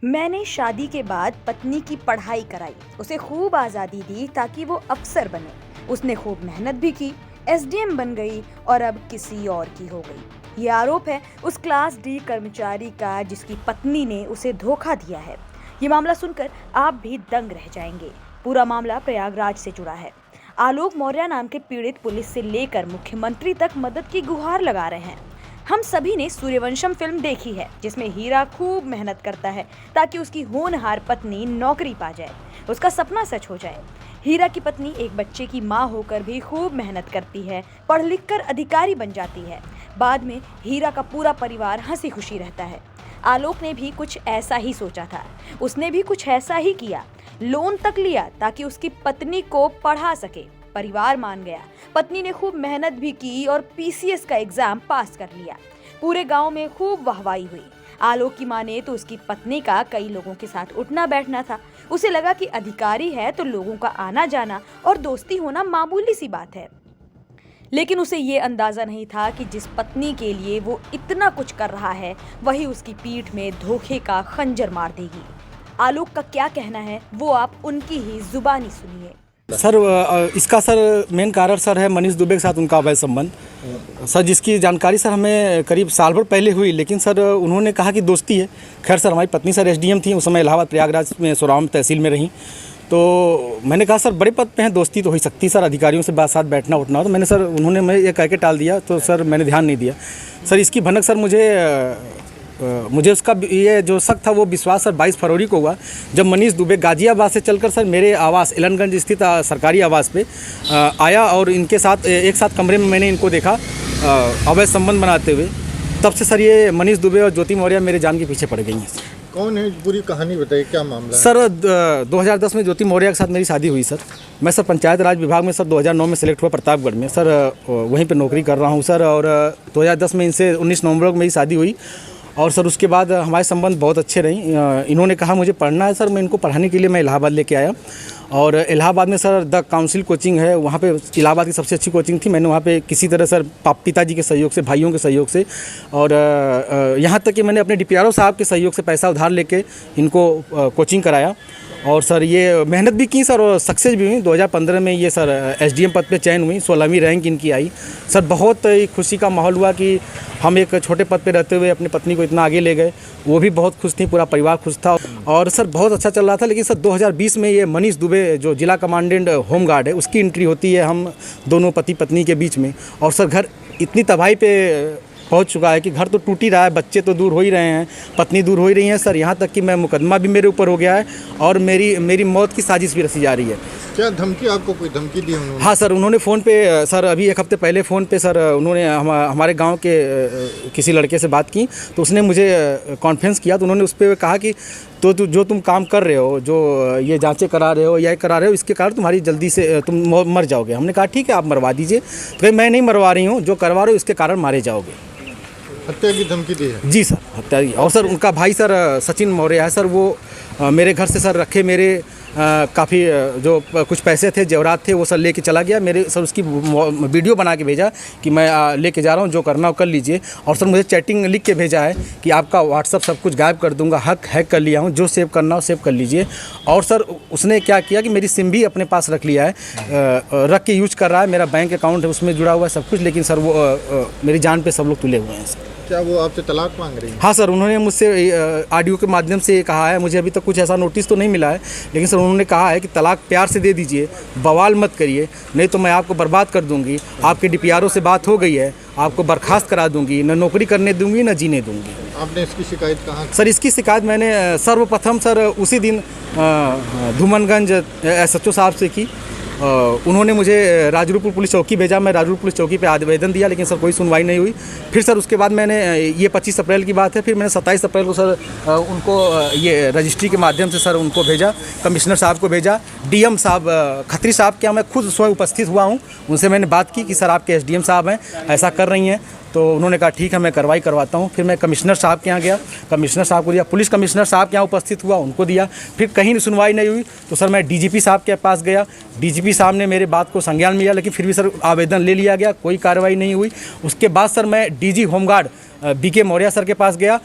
मैंने शादी के बाद पत्नी की पढ़ाई कराई, उसे खूब आज़ादी दी ताकि वो अफसर बने। उसने खूब मेहनत भी की, एसडीएम बन गई और अब किसी और की हो गई। ये आरोप है उस क्लास डी कर्मचारी का जिसकी पत्नी ने उसे धोखा दिया है। ये मामला सुनकर आप भी दंग रह जाएंगे। पूरा मामला प्रयागराज से जुड़ा है। आलोक मौर्य नाम के पीड़ित पुलिस से लेकर मुख्यमंत्री तक मदद की गुहार लगा रहे हैं। हम सभी ने सूर्यवंशम फिल्म देखी है, जिसमें हीरा खूब मेहनत करता है ताकि उसकी होनहार पत्नी नौकरी पा जाए, उसका सपना सच हो जाए। हीरा की पत्नी एक बच्चे की माँ होकर भी खूब मेहनत करती है, पढ़ लिख कर अधिकारी बन जाती है। बाद में हीरा का पूरा परिवार हंसी खुशी रहता है। आलोक ने भी कुछ ऐसा ही सोचा था, उसने भी कुछ ऐसा ही किया। लोन तक लिया ताकि उसकी पत्नी को पढ़ा सके। परिवार मान गया, पत्नी ने खूब मेहनत भी की और पीसीएस का एग्जाम पास कर लिया। पूरे गांव में खूब वाहवाही हुई। आलोक की माने तो उसकी पत्नी का कई लोगों के साथ उठना बैठना था। उसे लगा कि अधिकारी है तो लोगों का आना जाना और दोस्ती होना मामूली सी बात है। लेकिन उसे ये अंदाजा नहीं था कि जिस पत्नी के लिए वो इतना कुछ कर रहा है, वही उसकी पीठ में धोखे का खंजर मार देगी। आलोक का क्या कहना है वो आप उनकी ही जुबानी सुनिए। सर इसका मेन कारण सर है मनीष दुबे के साथ उनका अवैध संबंध। सर जिसकी जानकारी सर हमें करीब साल भर पहले हुई, लेकिन सर उन्होंने कहा कि दोस्ती है। खैर सर हमारी पत्नी सर एसडीएम थी, उस समय इलाहाबाद प्रयागराज में सोराम तहसील में रहीं। तो मैंने कहा सर बड़े पद पे हैं, दोस्ती तो हो ही सकती सर, अधिकारियों से साथ बैठना उठना। तो मैंने सर उन्होंने मैं ये कह के टाल दिया, तो सर मैंने ध्यान नहीं दिया। सर इसकी भनक सर मुझे उसका ये जो शक था वो विश्वास सर 22 फरवरी को हुआ, जब मनीष दुबे गाजियाबाद से चलकर सर मेरे आवास एलनगंज स्थित सरकारी आवास पे आया और इनके साथ एक साथ कमरे में मैंने इनको देखा अवैध संबंध बनाते हुए। तब से सर ये मनीष दुबे और ज्योति मौर्य मेरे जान के पीछे पड़ गई हैं। कौन है, पूरी कहानी बताइए, क्या मामला है? सर 2010 में ज्योति मौर्य के साथ मेरी शादी हुई सर। मैं सर पंचायत राज विभाग में सर 2009 में सेलेक्ट हुआ प्रतापगढ़ में सर, वहीं पे नौकरी कर रहा हूँ सर। और 2010 में इनसे 19 नवंबर को मेरी शादी हुई और सर उसके बाद हमारे संबंध बहुत अच्छे रहे। इन्होंने कहा मुझे पढ़ना है सर, मैं इनको पढ़ाने के लिए मैं इलाहाबाद लेके आया। और इलाहाबाद में सर द काउंसिल कोचिंग है, वहाँ पे इलाहाबाद की सबसे अच्छी कोचिंग थी। मैंने वहाँ पे किसी तरह सर पिताजी के सहयोग से, भाइयों के सहयोग से और यहाँ तक कि मैंने अपने डीपीआरओ साहब के सहयोग से पैसा उधार लेके इनको कोचिंग कराया। और सर ये मेहनत भी की सर और सक्सेस भी हुई। 2015 में ये सर एसडीएम पद पे चयन हुई, 16वीं रैंक इनकी आई। सर बहुत खुशी का माहौल हुआ कि हम एक छोटे पद पे रहते हुए अपनी पत्नी को इतना आगे ले गए। वो भी बहुत खुश थी, पूरा परिवार खुश था और सर बहुत अच्छा चल रहा था। लेकिन सर 2020 में ये मनीष दुबे जो जिला कमांडेंट होमगार्ड है, उसकी एंट्री होती है हम दोनों पति पत्नी के बीच में। और सर घर इतनी तबाही पे पहुंच चुका है कि घर तो टूट ही रहा है, बच्चे तो दूर हो ही रहे हैं, पत्नी दूर हो ही रही है सर। यहाँ तक कि मैं मुकदमा भी मेरे ऊपर हो गया है और मेरी मौत की साजिश भी रची जा रही है। क्या धमकी, आपको कोई धमकी दी उन्होंने? हाँ सर, उन्होंने फ़ोन पे सर अभी एक हफ्ते पहले फ़ोन पे सर उन्होंने हमारे गांव के किसी लड़के से बात की, तो उसने मुझे कॉन्फ्रेंस किया। तो उन्होंने उस पर कहा कि तो जो तुम काम कर रहे हो, जो ये जांचें करा रहे हो या करा रहे हो, इसके कारण तुम्हारी जल्दी से तुम मर जाओगे। हमने कहा ठीक है आप मरवा दीजिए। तो कहीं मैं नहीं मरवा रही हूँ, जो करवा रहे हो इसके कारण मारे जाओगे। हत्या की धमकी दी है? जी सर, हत्या की। और सर उनका भाई सर सचिन मौर्य है सर, वो मेरे घर से सर रखे मेरे काफ़ी जो कुछ पैसे थे, जेवरात थे, वो सर लेके चला गया। मेरे सर उसकी वीडियो बना के भेजा कि मैं लेके जा रहा हूँ, जो करना हो कर लीजिए। और सर मुझे चैटिंग लिख के भेजा है कि आपका व्हाट्सअप सब कुछ गायब कर दूंगा, हैक कर लिया हूँ, जो सेव करना हो सेव कर लीजिए। और सर उसने क्या किया कि मेरी सिम भी अपने पास रख लिया है, रख के यूज कर रहा है। मेरा बैंक अकाउंट है उसमें जुड़ा हुआ है सब कुछ, लेकिन सर वो मेरी जान पे सब लोग तुले हुए हैं सर। क्या वो आपसे तलाक मांग रही है? हाँ सर, उन्होंने मुझसे ऑडियो के माध्यम से कहा है, मुझे अभी तक कुछ ऐसा नोटिस तो नहीं मिला है, लेकिन सर उन्होंने कहा है कि तलाक प्यार से दे दीजिए, बवाल मत करिए, नहीं तो मैं आपको बर्बाद कर दूंगी। आपके डीपीआरओ से बात हो गई है, आपको बर्खास्त करा दूंगी, न नौकरी करने दूंगी न जीने दूंगी। आपने इसकी शिकायत कहाँ? सर इसकी शिकायत मैंने सर्वप्रथम सर उसी दिन धूमनगंज एसएचओ साहब से की। उन्होंने मुझे राजरूपुर पुलिस चौकी भेजा, मैं राजरूपुर पुलिस चौकी पे आवेदन दिया, लेकिन सर कोई सुनवाई नहीं हुई। फिर सर उसके बाद मैंने ये 25 अप्रैल की बात है, फिर मैंने 27 अप्रैल को सर उनको ये रजिस्ट्री के माध्यम से सर उनको भेजा, कमिश्नर साहब को भेजा। डीएम साहब खत्री साहब के यहाँ मैं खुद स्वयं उपस्थित हुआ हूँ, उनसे मैंने बात की कि सर आपके एसडीएम साहब हैं, ऐसा कर रही हैं। तो उन्होंने कहा ठीक है मैं कार्रवाई करवाता हूँ। फिर मैं कमिश्नर साहब के यहाँ गया, कमिश्नर साहब को दिया, पुलिस कमिश्नर साहब के यहाँ उपस्थित हुआ, उनको दिया। फिर कहीं सुनवाई नहीं हुई तो सर मैं डीजीपी साहब के पास गया, डीजीपी साहब ने मेरे बात को संज्ञान में लिया, लेकिन फिर भी सर आवेदन ले लिया गया, कोई कार्रवाई नहीं हुई। उसके बाद सर मैं DG home guard BK Maurya sir के पास गया,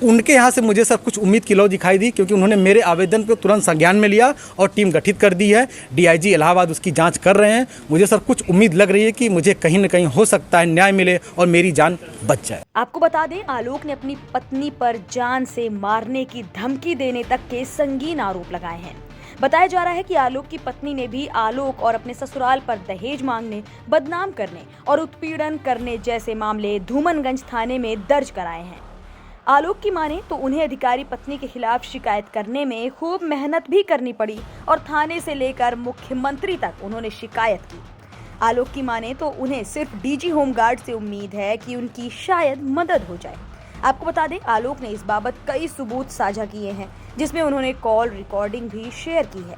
उनके यहाँ से मुझे सर कुछ उम्मीद की लौ दिखाई दी, क्योंकि उन्होंने मेरे आवेदन को तुरंत संज्ञान में लिया और टीम गठित कर दी है। डीआईजी इलाहाबाद उसकी जांच कर रहे हैं। मुझे सर कुछ उम्मीद लग रही है कि मुझे कहीं न कहीं हो सकता है न्याय मिले और मेरी जान बच जाए। आपको बता दें, आलोक ने अपनी पत्नी पर जान से मारने की धमकी देने तक के संगीन आरोप लगाए हैं। बताया जा रहा है कि आलोक की पत्नी ने भी आलोक और अपने ससुराल पर दहेज मांगने, बदनाम करने और उत्पीड़न करने जैसे मामले धूमनगंज थाने में दर्ज कराए हैं। आलोक की माने तो उन्हें अधिकारी पत्नी के खिलाफ शिकायत करने में खूब मेहनत भी करनी पड़ी और थाने से लेकर मुख्यमंत्री तक उन्होंने शिकायत की। आलोक की माने तो उन्हें सिर्फ डीजी होमगार्ड से उम्मीद है कि उनकी शायद मदद हो जाए। आपको बता दें, आलोक ने इस बाबत कई सबूत साझा किए हैं, जिसमें उन्होंने कॉल रिकॉर्डिंग भी शेयर की है।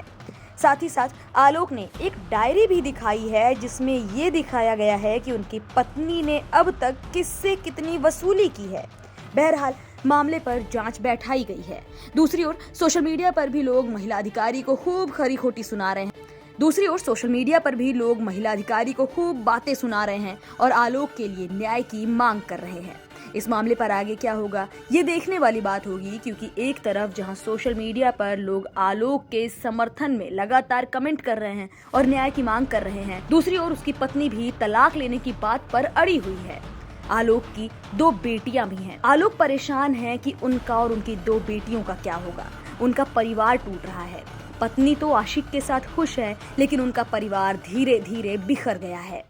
साथ ही साथ आलोक ने एक डायरी भी दिखाई है, जिसमें ये दिखाया गया है कि उनकी पत्नी ने अब तक किससे कितनी वसूली की है। बहरहाल मामले पर जांच बैठाई गई है। दूसरी ओर सोशल मीडिया पर भी लोग महिला अधिकारी को खूब खरी खोटी सुना रहे हैं और आलोक के लिए न्याय की मांग कर रहे हैं। इस मामले पर आगे क्या होगा, ये देखने वाली बात होगी, क्योंकि एक तरफ जहां सोशल मीडिया पर लोग आलोक के समर्थन में लगातार कमेंट कर रहे हैं और न्याय की मांग कर रहे हैं, दूसरी ओर उसकी पत्नी भी तलाक लेने की बात पर अड़ी हुई है। आलोक की 2 बेटियां भी हैं। आलोक परेशान है कि उनका और उनकी 2 बेटियों का क्या होगा। उनका परिवार टूट रहा है। पत्नी तो आशिक के साथ खुश है, लेकिन उनका परिवार धीरे धीरे बिखर गया है।